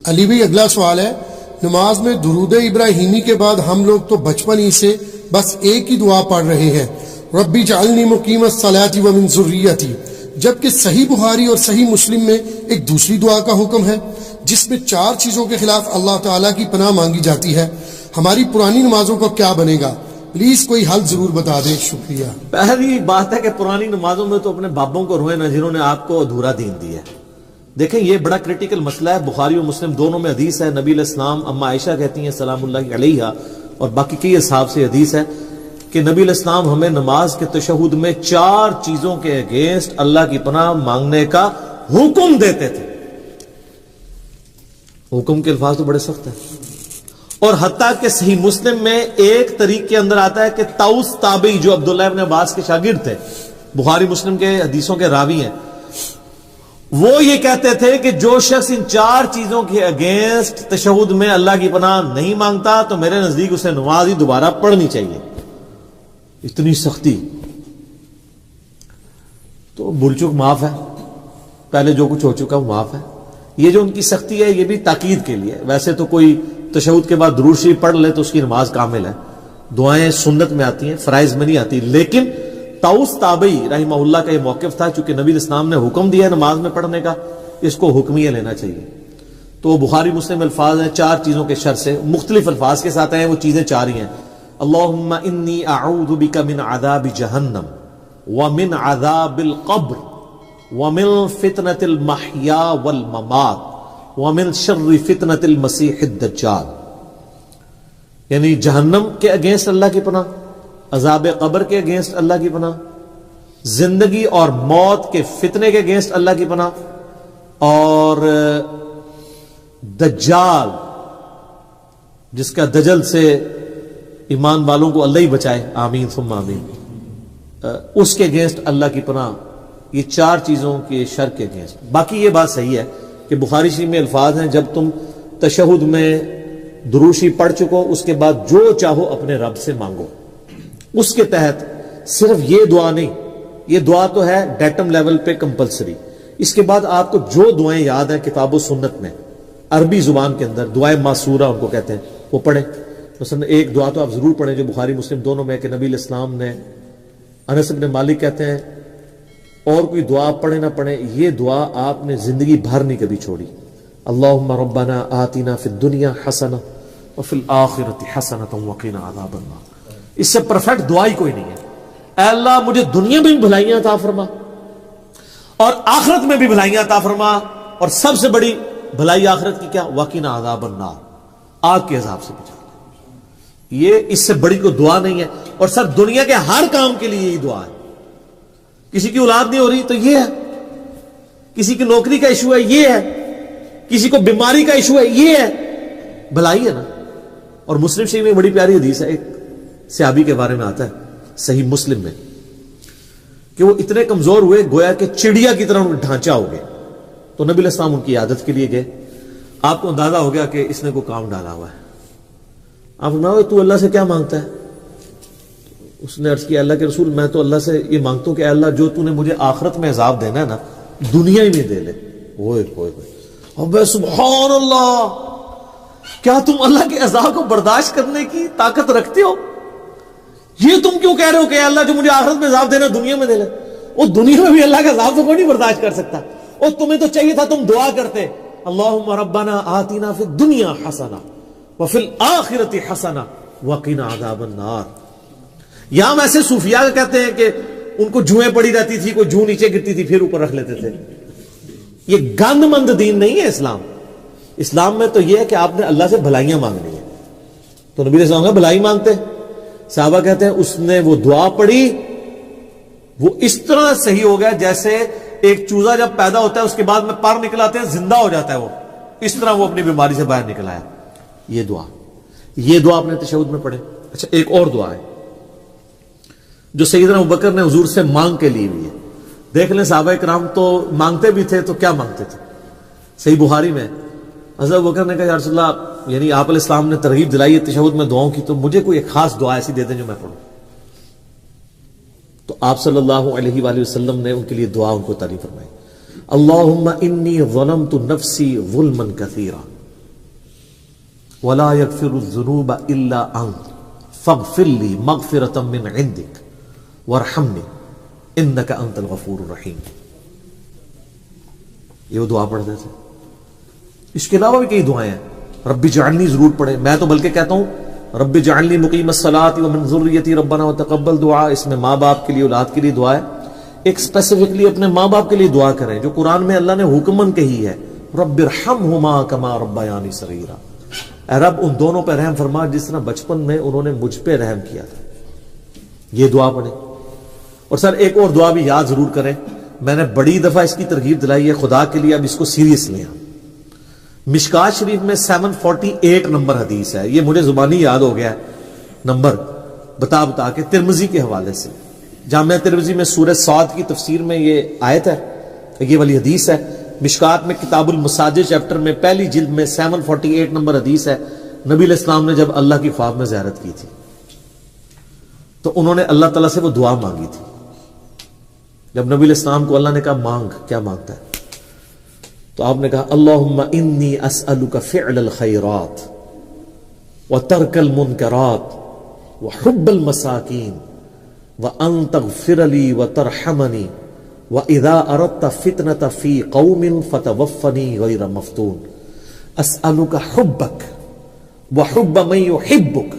علی بھائی اگلا سوال ہے، نماز میں درود ابراہیمی کے بعد ہم لوگ تو بچپن ہی سے بس ایک ہی دعا پڑھ رہے ہیں، ربی جعلنی مقیم الصلاۃ ومن ذریتی، جبکہ صحیح بخاری اور صحیح مسلم میں ایک دوسری دعا کا حکم ہے جس میں 4 چیزوں کے خلاف اللہ تعالیٰ کی پناہ مانگی جاتی ہے۔ ہماری پرانی نمازوں کو کیا بنے گا؟ پلیز کوئی حل ضرور بتا دیں، شکریہ۔ پہلی بات ہے کہ پرانی نمازوں میں تو اپنے بابوں کو روئے نہ جنہوں نے آپ کو ادھورا دین دیا ہے۔ دیکھیں یہ بڑا کریٹیکل مسئلہ ہے، بخاری اور مسلم دونوں میں حدیث ہے، نبی علیہ السلام اما عائشہ کہتی ہیں سلام اللہ علیہا اور باقی کئی اصحاب سے حدیث ہے کہ نبی علیہ السلام ہمیں نماز کے تشہد میں 4 چیزوں کے اگینسٹ اللہ کی پناہ مانگنے کا حکم دیتے تھے۔ حکم کے الفاظ تو بڑے سخت ہیں، اور حتیٰ کہ صحیح مسلم میں ایک طریق کے اندر آتا ہے کہ طاؤس تابعی جو عبداللہ ابن عباس کے شاگرد تھے، بخاری مسلم کے حدیثوں کے راوی ہیں، وہ یہ کہتے تھے کہ جو شخص ان 4 چیزوں کے اگینسٹ تشہد میں اللہ کی پناہ نہیں مانگتا تو میرے نزدیک اسے نماز ہی دوبارہ پڑھنی چاہیے۔ اتنی سختی، تو بھول چوک معاف ہے، پہلے جو کچھ ہو چکا وہ معاف ہے۔ یہ جو ان کی سختی ہے یہ بھی تاکید کے لیے، ویسے تو کوئی تشہد کے بعد درود شریف پڑھ لے تو اس کی نماز کامل ہے، دعائیں سنت میں آتی ہیں، فرائض میں نہیں آتی، لیکن طاؤس تابعی رحمہ اللہ کا یہ موقف تھا، چونکہ نبی اسلام نے حکم دیا ہے نماز میں پڑھنے کا، اس کو حکمیہ لینا چاہیے۔ تو بخاری مسلم الفاظ ہیں 4 چیزوں کے شر سے، مختلف الفاظ کے ساتھ ہیں، وہ چیزیں 4 ہی ہیں۔ اللہم انی اعوذ بک من عذاب جہنم ومن عذاب القبر ومن فتنة المحیا والممات ومن شر فتنة المسیح الدجال، یعنی جہنم کے اگینسٹ اللہ کی پناہ، عذاب قبر کے اگینسٹ اللہ کی پناہ، زندگی اور موت کے فتنے کے اگینسٹ اللہ کی پناہ، اور دجال جس کا دجل سے ایمان والوں کو اللہ ہی بچائے، آمین ثم آمین، اس کے اگینسٹ اللہ کی پناہ۔ یہ 4 چیزوں کے شر کے اگینسٹ۔ باقی یہ بات صحیح ہے کہ بخاری شریف میں الفاظ ہیں جب تم تشہد میں درود شریف پڑھ چکو اس کے بعد جو چاہو اپنے رب سے مانگو، اس کے تحت صرف یہ دعا نہیں، یہ دعا تو ہے ڈیٹم لیول پہ کمپلسری، اس کے بعد آپ کو جو دعائیں یاد ہیں کتاب و سنت میں عربی زبان کے اندر دعائیں معصورہ ان کو کہتے ہیں، وہ پڑھیں۔ مثلا ایک دعا تو آپ ضرور پڑھیں جو بخاری مسلم دونوں میں کہ نبی علیہ السلام نے، انس بن مالک کہتے ہیں اور کوئی دعا پڑھیں نہ پڑھیں، یہ دعا آپ نے زندگی بھر نہیں کبھی چھوڑی، اللہم ربنا آتنا فی الدنیا حسنہ وفی الآخرۃ حسنۃ وقنا عذاب النار۔ اس سے پرفیکٹ دعا ہی کوئی نہیں ہے۔ اے اللہ مجھے دنیا میں بھی بھلائیاں عطا فرما اور آخرت میں بھی بھلائیاں عطا فرما، اور سب سے بڑی بھلائی آخرت کی کیا؟ وقنا عذاب النار، آگ کے عذاب سے بچا۔ یہ اس سے بڑی کوئی دعا نہیں ہے، اور سر دنیا کے ہر کام کے لیے یہی دعا ہے۔ کسی کی اولاد نہیں ہو رہی تو یہ ہے، کسی کی نوکری کا ایشو ہے یہ ہے، کسی کو بیماری کا ایشو ہے یہ ہے، بھلائی ہے نا۔ اور مسلم شریف میں بڑی پیاری حدیث ہے، ایک صحابی کے بارے میں آتا ہے صحیح مسلم میں کہ وہ اتنے کمزور ہوئے گویا کہ چڑیا کی طرح ان کا ڈھانچہ ہو گیا، تو نبی علیہ السلام ان کی عادت کے لیے گئے، آپ کو اندازہ ہو گیا کہ اس نے کوئی کام ڈالا ہوا ہے، آپ فرمایا تو اللہ سے کیا مانگتا ہے؟ اس نے عرض کیا اللہ کے رسول میں تو اللہ سے یہ مانگتا ہوں کہ اے اللہ جو تو نے مجھے آخرت میں عذاب دینا ہے نا دنیا ہی میں دے لے۔ اوئے اوئے اوئے، سبحان اللہ، کیا تم اللہ کے عذاب کو برداشت کرنے کی طاقت رکھتے ہو؟ یہ تم کیوں کہہ رہے ہو کہ اے اللہ جو مجھے آخرت میں عذاب دینا دنیا میں دے لے؟ وہ دنیا میں بھی اللہ کا عذاب تو کوئی نہیں برداشت کر سکتا، اور تمہیں تو چاہیے تھا تم دعا کرتے اللہم ربنا آتنا فی الدنیا حسنہ وفی الآخرۃ حسنہ وقنا عذاب النار۔ یہاں ہم ایسے صوفیاء کہتے ہیں کہ ان کو جوئیں پڑی رہتی تھی، کوئی جو نیچے گرتی تھی پھر اوپر رکھ لیتے تھے، یہ گند مند دین نہیں ہے اسلام۔ اسلام میں تو یہ ہے کہ آپ نے اللہ سے بھلائیاں مانگنی ہے، تو نبی صلی اللہ علیہ وسلم بھلائی مانگتے، صحابہ کہتے ہیں اس نے وہ دعا پڑھی، وہ اس طرح صحیح ہو گیا جیسے ایک چوزا جب پیدا ہوتا ہے اس کے بعد میں پر نکل آتے ہیں زندہ ہو جاتا ہے، وہ اس طرح وہ اپنی بیماری سے باہر نکل آیا۔ یہ دعا آپ نے تشہد میں پڑھے۔ اچھا ایک اور دعا ہے جو سیدنا ابوبکر نے حضور سے مانگ کے لی ہوئی ہے، دیکھ لیں صحابہ کرام تو مانگتے بھی تھے تو کیا مانگتے تھے۔ صحیح بخاری میں حضرت ابوبکر نے کہا یا رسول اللہ، یعنی آپ علیہ السلام نے ترغیب دلائی ہے تشہد میں دعاؤں کی، تو مجھے کوئی ایک خاص دعا ایسی دے دیں جو میں پڑھوں۔ تو آپ صلی اللہ علیہ وآلہ وسلم نے ان کے لیے دعا ان کو تعلیم فرمائی، اللہم انی ظلمت نفسی ظلما کثیرا ولا یغفر الذنوب الا انت فاغفر لی مغفرۃ من عندک وارحمنی انک انت الغفور الرحیم. یہ وہ دعا پڑھتے تھے. اس کے علاوہ بھی کئی دعائیں ہیں. رب اجعلنی ضرور پڑھیں. میں تو بلکہ کہتا ہوں رب اجعلنی مقیم الصلاۃ ومن ذریتی ربنا وتقبل دعا. اس میں ماں باپ کے لیے اولاد کے لیے دعا ہے. ایک اسپیسیفکلی اپنے ماں باپ کے لیے دعا کریں جو قرآن میں اللہ نے حکمن کہی ہے, رب ارحمہما کما ربیانی صغیرا. اے رب ان دونوں پہ رحم فرما جس طرح بچپن میں انہوں نے مجھ پہ رحم کیا تھا. یہ دعا پڑھیں. اور سر ایک اور دعا بھی یاد ضرور کریں. میں نے بڑی دفعہ اس کی ترغیب دلائی ہے, خدا کے لیے اب اس کو سیریس لیں. مشکات شریف میں 748 نمبر حدیث ہے. یہ مجھے زبانی یاد ہو گیا ہے نمبر بتا کے, ترمذی کے حوالے سے. جامعہ ترمذی میں سورہ صاد کی تفسیر میں یہ آیت ہے, یہ والی حدیث ہے. مشکات میں کتاب المساجد چیپٹر میں پہلی جلد میں 748 نمبر حدیث ہے. نبی علیہ السلام نے جب اللہ کی خواب میں زیارت کی تھی تو انہوں نے اللہ تعالیٰ سے وہ دعا مانگی تھی. جب نبی علیہ السلام کو اللہ نے کہا مانگ, کیا مانگتا ہے, تو آپ نے کہا اللہم انی اسألک فعل الخیرات وترک المنکرات وحب المساکین وان تغفر لی وترحمنی وَإِذَا أَرَدْتَ فِتْنَةَ فِي قَوْمٍ فَتَوَفَّنِي غَيْرَ مَفْتُونٍ أَسْأَلُكَ حُبَّكَ وَحُبَّ مَن يُحِبُّكَ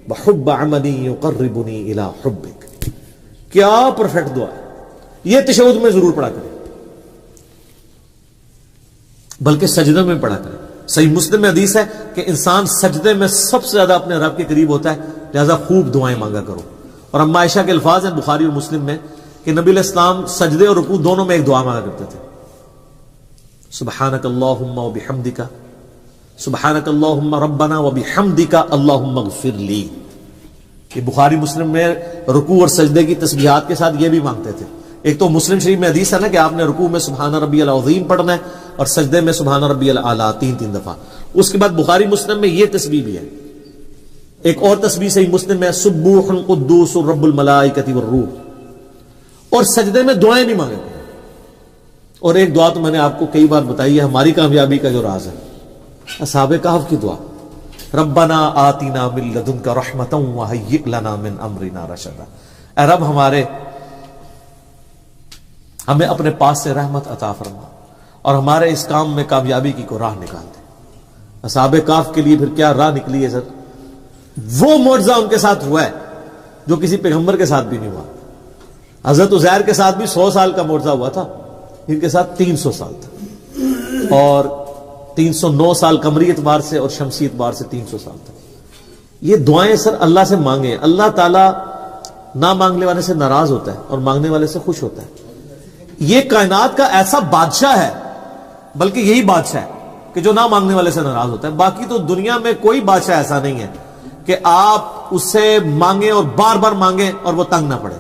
وَحُبَّ عَمَلٍ يُقَرِّبُنِي إِلَى حُبِّكَ. کیا پرفیکٹ دعا ہے. یہ تشہد میں ضرور پڑھا کریں, بلکہ سجدے میں پڑھا کریں. صحیح مسلم میں حدیث ہے کہ انسان سجدے میں سب سے زیادہ اپنے رب کے قریب ہوتا ہے, لہذا خوب دعائیں مانگا کرو. اور اما عائشہ کے الفاظ ہیں بخاری اور مسلم میں کہ نبی علیہ السلام سجدے اور رکوع دونوں میں ایک دعا مانگا کرتے تھے, سبحانک اللہم وبحمدک, سبحانک اللہم ربنا وبحمدک اللہم اغفر لی. یہ بخاری مسلم میں رکوع اور سجدے کی تسبیحات کے ساتھ یہ بھی مانگتے تھے. ایک تو مسلم شریف میں حدیث ہے نا کہ آپ نے رکوع میں سبحان ربی العظیم پڑھنا ہے اور سجدے میں سبحان ربی الاعلی 3 دفعہ. اس کے بعد بخاری مسلم میں یہ تسبیح بھی ہے. ایک اور تسبیح صحیح مسلم میں سبوح قدوس رب الملائکۃ والروح. اور سجدے میں دعائیں بھی مانگیں. اور ایک دعا تو میں نے آپ کو کئی بار بتائی ہے, ہماری کامیابی کا جو راز ہے, اصحاب کہف کی دعا, ربنا آتنا من لدنک رحمتا وہیئ لنا من امرنا رشدا. اے رب ہمارے, ہمیں اپنے پاس سے رحمت عطا فرما اور ہمارے اس کام میں کامیابی کی کو راہ نکال دے. اصحاب کہف کے لیے پھر کیا راہ نکلی ہے سر. وہ معجزہ ان کے ساتھ ہوا ہے جو کسی پیغمبر کے ساتھ بھی نہیں ہوا. حضرت عزیر کے ساتھ بھی 100 سال کا معجزہ ہوا تھا, ان کے ساتھ 300 سال تھا, اور 309 سال قمری اعتبار سے اور شمسی اعتبار سے 300 سال تھا. یہ دعائیں سر اللہ سے مانگیں. اللہ تعالیٰ نہ مانگنے والے سے ناراض ہوتا ہے اور مانگنے والے سے خوش ہوتا ہے. یہ کائنات کا ایسا بادشاہ ہے, بلکہ یہی بادشاہ ہے کہ جو نہ مانگنے والے سے ناراض ہوتا ہے. باقی تو دنیا میں کوئی بادشاہ ایسا نہیں ہے کہ آپ اس سے مانگیں اور بار بار مانگیں اور وہ تنگ نہ پڑے.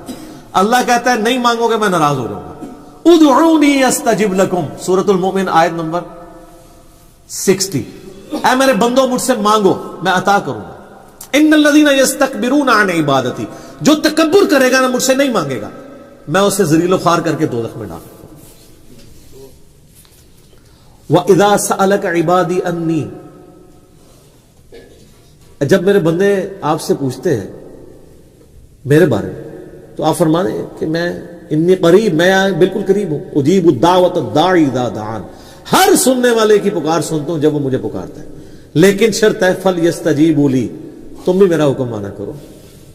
اللہ کہتا ہے نہیں مانگو گے میں ناراض ہو جاؤں گا. ادعونی استجب لکم, سورۃ المؤمن آیت نمبر 60. اے میرے بندوں مجھ سے مانگو میں عطا کروں گا. ان الذین یستکبرون عن عبادتی, جو تکبر کرے گا نا مجھ سے نہیں مانگے گا, میں اسے ذلیل و خوار کر کے دوزخ میں ڈالوں گا. وَإِذَا سَأَلَكَ عِبَادِي أَنِّي, جب میرے بندے آپ سے پوچھتے ہیں میرے بارے میں تو آپ فرمانے کہ میں انی قریب, میں بالکل قریب ہوں. اجیب الدعوۃ الداعی اذا دعان, ہر سننے والے کی پکار سنتا ہوں جب وہ مجھے پکارتا ہے. لیکن شرط ہے فلیستجیبوا لی, تم بھی میرا حکم مانا کرو,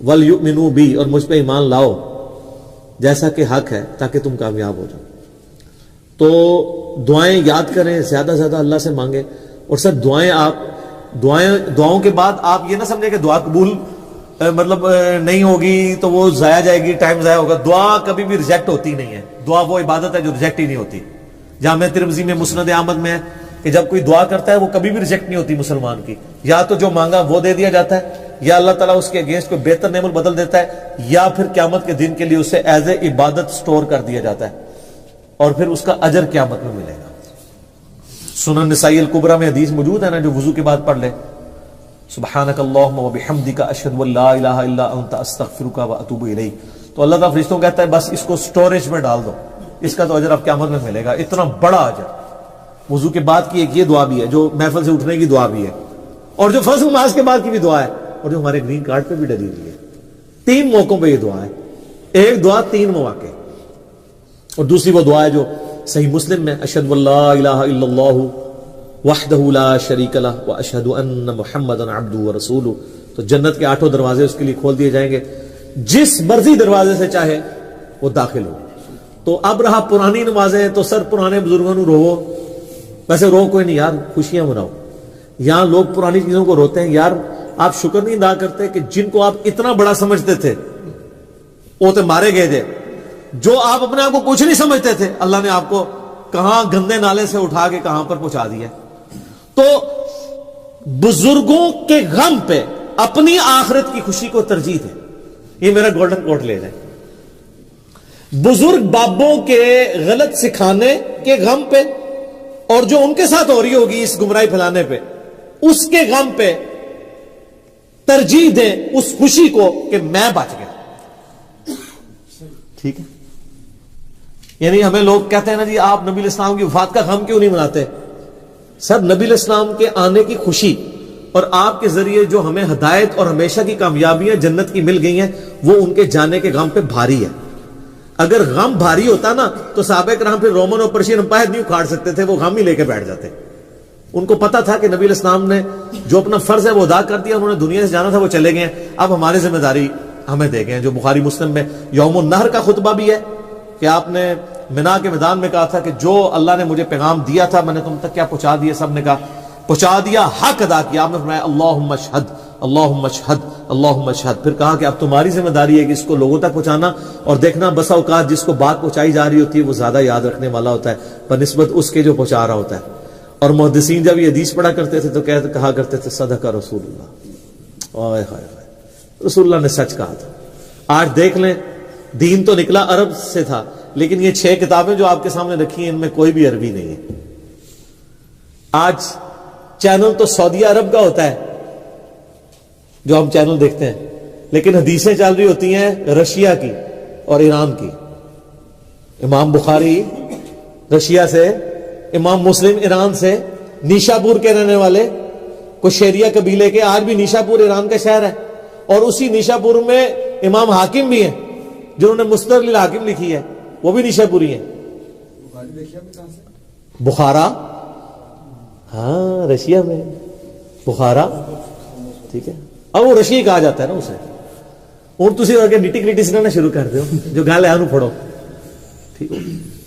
ولیؤمنوا بی, اور مجھ پہ ایمان لاؤ جیسا کہ حق ہے تاکہ تم کامیاب ہو جاؤ. تو دعائیں یاد کریں, زیادہ سے زیادہ اللہ سے مانگیں. اور سر دعاؤں کے بعد آپ یہ نہ سمجھیں کہ دعا قبول مطلب نہیں ہوگی تو وہ ضائع جائے گی, ٹائم ضائع ہوگا. دعا کبھی بھی ریجیکٹ ہوتی نہیں ہے. دعا وہ عبادت ہے جو ریجیکٹ ہی نہیں ہوتی. جامعہ ترمذی میں مسند احمد میں ہے کہ جب کوئی دعا کرتا ہے وہ کبھی بھی ریجیکٹ نہیں ہوتی مسلمان کی. یا تو جو مانگا وہ دے دیا جاتا ہے, یا اللہ تعالیٰ اس کے اگینسٹ کوئی بہتر نعمت بدل دیتا ہے, یا پھر قیامت کے دن کے لیے اسے ایز اے عبادت سٹور کر دیا جاتا ہے اور پھر اس کا اجر قیامت میں ملے گا. سنن نسائی الکبریٰ میں حدیث موجود ہے نا, جو وضو کے بعد پڑھ لے, سبحانک اللہم وبحمدک اشہد ان لا الہ الا انت استغفرک واتوب الیک, تو اللہ تعالیٰ فرشتوں کہتا ہے بس اس کو سٹوریج میں ڈال دو, اس کا تو اجر اب قیامت میں ملے گا. اتنا بڑا اجر. وضو کے بعد کی ایک یہ دعا بھی ہے جو محفل سے اٹھنے کی دعا بھی ہے, اور جو فرض نماز کے بعد کی بھی دعا ہے, اور جو ہمارے گرین کارڈ پہ بھی ڈلی ہوئی ہے. 3 موقعوں پہ یہ دعا ہے, ایک دعا 3 مواقع. اور دوسری وہ دعا ہے جو صحیح مسلم میں, اشہد اللہ الہ الا اللہ وحدہ لا شریک لہ واشہد ان محمدا عبدہ ورسولہ. تو جنت کے 8 دروازے اس کے لیے کھول دیے جائیں گے, جس مرضی دروازے سے چاہے وہ داخل ہو. تو اب رہا پرانی نمازیں, تو سر پرانے بزرگوں کو رو, ویسے رو کوئی نہیں یار, خوشیاں مناؤ. یہاں لوگ پرانی چیزوں کو روتے ہیں. یار آپ شکر نہیں ادا کرتے کہ جن کو آپ اتنا بڑا سمجھتے تھے وہ تو مارے گئے تھے. جو آپ اپنے آپ کو کچھ نہیں سمجھتے تھے, اللہ نے آپ کو کہاں گندے نالے سے اٹھا کے کہاں پر پہنچا دیا. تو بزرگوں کے غم پہ اپنی آخرت کی خوشی کو ترجیح دیں. یہ میرا گولڈن کوٹ لے جائیں. بزرگ بابوں کے غلط سکھانے کے غم پہ, اور جو ان کے ساتھ ہو رہی ہوگی اس گمراہی پھیلانے پہ, اس کے غم پہ ترجیح دیں اس خوشی کو کہ میں بچ گیا. ٹھیک ہے. یعنی ہمیں لوگ کہتے ہیں نا جی آپ نبی الاسلام کی وفات کا غم کیوں نہیں مناتے؟ سر نبی الاسلام کے آنے کی خوشی اور آپ کے ذریعے جو ہمیں ہدایت اور ہمیشہ کی کامیابیاں جنت کی مل گئی ہیں, وہ ان کے جانے کے غم پہ بھاری ہے. اگر غم بھاری ہوتا نا تو صحابہ کرام پھر رومن اور پرشین امپائر نہیں اکھاڑ سکتے تھے, وہ غم ہی لے کے بیٹھ جاتے. ان کو پتا تھا کہ نبی الاسلام نے جو اپنا فرض ہے وہ ادا کر دیا, انہوں نے دنیا سے جانا تھا, وہ چلے گئے ہیں. اب ہماری ذمہ داری ہمیں دے گئے ہیں. جو بخاری مسلم میں یوم النہر کا خطبہ بھی ہے کہ آپ نے منا کے میدان میں کہا تھا کہ جو اللہ نے مجھے پیغام دیا تھا میں نے تم تک کیا پہنچا دیا؟ سب نے کہا پہنچا دیا, حق ادا کیا. آپ نے فرمایا اللہم اشہد اللہم اشہد اللہم اشہد. پھر کہا کہ اب تمہاری ذمہ داری ہے کہ اس کو لوگوں تک پہنچانا, اور دیکھنا بسا اوقات جس کو بات پہنچائی جا رہی ہوتی ہے وہ زیادہ یاد رکھنے والا ہوتا ہے بنسبت اس کے جو پہنچا رہا ہوتا ہے. اور محدثین جب یہ حدیث پڑھا کرتے تھے تو کہا کرتے تھے صدق رسول اللہ. اوئے ہائے ہائے, رسول اللہ نے سچ کہا تھا. آج دیکھ لیں دین تو نکلا عرب سے تھا, لیکن یہ 6 کتابیں جو آپ کے سامنے رکھی ہیں ان میں کوئی بھی عربی نہیں ہے. آج چینل تو سعودیہ عرب کا ہوتا ہے جو ہم چینل دیکھتے ہیں, لیکن حدیثیں چل رہی ہوتی ہیں رشیا کی اور ایران کی. امام بخاری رشیا سے, امام مسلم ایران سے, نیشا پور کے رہنے والے کشیریا قبیلے کے. آج بھی نیشا پور ایران کا شہر ہے, اور اسی نیشا پور میں امام حاکم بھی ہیں جنہوں نے مستدرک الحاکم لکھی ہے, وہ بھی نیشا پوری ہیں. بخارا, ہاں رشیا میں بخارا, ٹھیک ہے. اب وہ رشیا کہا جاتا ہے نا اسے. اور تسی اگر نٹی گریٹی سننا شروع کر دو جو گل ہے انہوں پڑھو, ٹھیک ہے.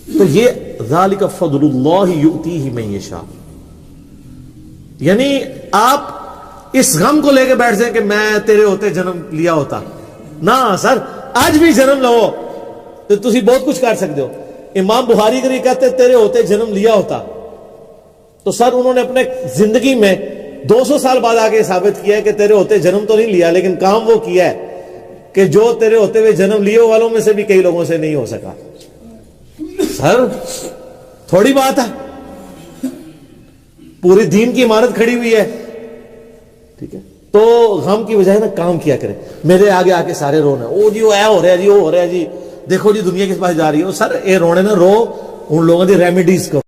تو یہ ذالک فضل اللہ یؤتیہ من یشاء. یعنی آپ اس غم کو لے کے بیٹھ جائیں کہ میں تیرے ہوتے جنم لیا ہوتا. نہ سر, آج بھی جنم لو تو تسی بہت کچھ کر سکتے ہو. امام بخاری کے لیے کہتے تیرے ہوتے جنم لیا ہوتا, تو سر انہوں نے اپنے زندگی میں 200 سال بعد آگے ثابت کیا ہے کہ تیرے ہوتے جنم تو نہیں لیا, لیکن کام وہ کیا ہے کہ جو تیرے ہوتے ہوئے جنم لیے والوں میں سے بھی کئی لوگوں سے نہیں ہو سکا. سر تھوڑی بات ہے, پوری دین کی عمارت کھڑی ہوئی ہے, ٹھیک ہے. تو غم کی بجائے نا کام کیا کریں. میرے آگے آ کے سارے رونا, او جی وہ اے ہو رہا ہے جی, وہ ہو رہا ہے جی, دیکھو جی دنیا کس پاس جا رہی ہے. سر اے رونے نہ رو, ان لوگوں دی ریمیڈیز کو